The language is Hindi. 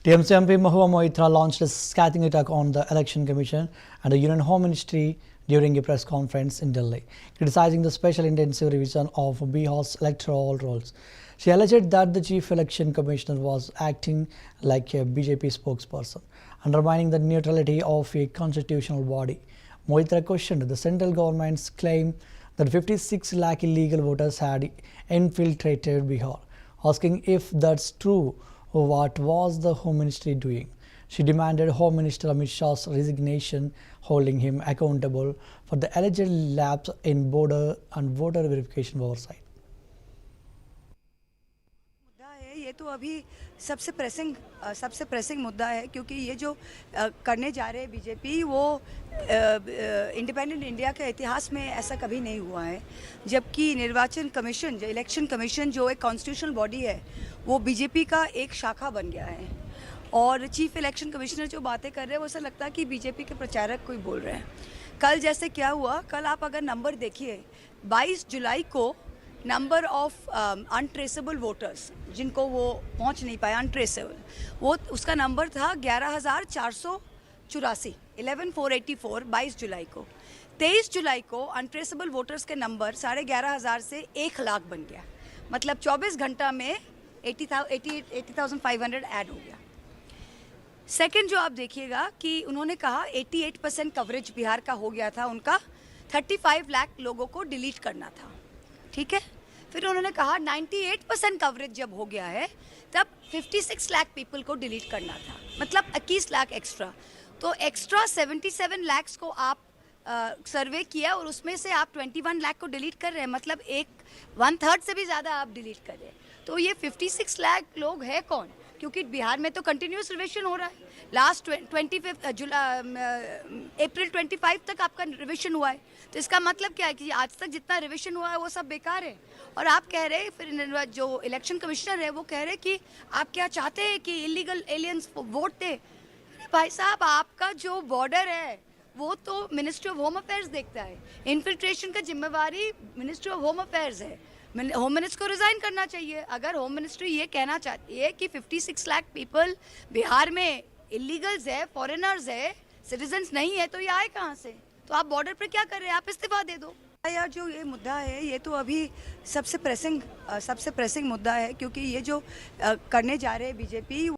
TMC MP Mahua Moitra launched a scathing attack on the Election Commission and the Union Home Ministry during a press conference in Delhi, criticizing the special intensive revision of Bihar's electoral rolls. She alleged that the Chief Election Commissioner was acting like a BJP spokesperson, undermining the neutrality of a constitutional body. Moitra questioned the central government's claim that 56 lakh illegal voters had infiltrated Bihar, asking if that's true, what was the Home Ministry doing? She demanded Home Minister Amit Shah's resignation, holding him accountable for the alleged lapse in border and voter verification oversight. ये तो अभी सबसे प्रेसिंग मुद्दा है, क्योंकि ये जो करने जा रहे हैं बीजेपी, वो इंडिपेंडेंट इंडिया के इतिहास में ऐसा कभी नहीं हुआ है। जबकि निर्वाचन कमीशन, जो इलेक्शन कमीशन जो एक कॉन्स्टिट्यूशनल बॉडी है, वो बीजेपी का एक शाखा बन गया है। और चीफ इलेक्शन कमिश्नर जो बातें कर रहे हैं, वो ऐसा लगता है कि बीजेपी के प्रचारक कोई बोल रहे हैं। कल जैसे क्या हुआ, कल आप अगर नंबर देखिए, 22 जुलाई को नंबर ऑफ अनट्रेसेबल वोटर्स, जिनको वो पहुंच नहीं पाए, अनट्रेसेबल, वो उसका नंबर था 11,484, 11,484 22 जुलाई को। 23 जुलाई को अनट्रेसेबल वोटर्स के नंबर 11,500 से 1 लाख बन गया। मतलब 24 घंटा में 80,500 ऐड हो गया। सेकंड जो आप देखिएगा कि उन्होंने कहा 88% कवरेज बिहार का हो गया था, उनका 35 लाख लोगों को डिलीट करना था, ठीक है। फिर उन्होंने कहा 98% कवरेज जब हो गया है, तब 56 लाख पीपल को डिलीट करना था, मतलब 21 लाख एक्स्ट्रा। तो एक्स्ट्रा 77 लाख को आप सर्वे किया और उसमें से आप 21 लाख को डिलीट कर रहे हैं, मतलब 1/3 से भी ज़्यादा आप डिलीट कर रहे हैं। तो ये 56 लाख लोग है कौन? क्योंकि बिहार में तो कंटिन्यूस रिविजन हो रहा है। लास्ट 25 अप्रैल 25 तक आपका रिविजन हुआ है। तो इसका मतलब क्या है कि आज तक जितना रिविजन हुआ है वो सब बेकार है। और आप कह रहे हैं, फिर जो इलेक्शन कमिश्नर है वो कह रहे हैं कि आप क्या चाहते हैं कि इलीगल एलियंस वोट दे। भाई साहब, आपका जो बॉर्डर है वो तो मिनिस्ट्री ऑफ होम अफेयर्स देखता है। इन्फिल्ट्रेशन का जिम्मेवारी मिनिस्ट्री ऑफ होम अफेयर्स है। होम मिनिस्टर को रिजाइन करना चाहिए। अगर होम मिनिस्ट्री ये कहना चाहती है कि 56 लाख पीपल बिहार में इलीगल्स है, फॉरेनर्स है, सिटीजन्स नहीं है, तो ये आए कहाँ से? तो आप बॉर्डर पर क्या कर रहे हैं? आप इस्तीफा दे दो। यार, जो ये मुद्दा है, ये तो अभी सबसे प्रेसिंग मुद्दा है, क्योंकि ये जो करने जा रहे हैं बीजेपी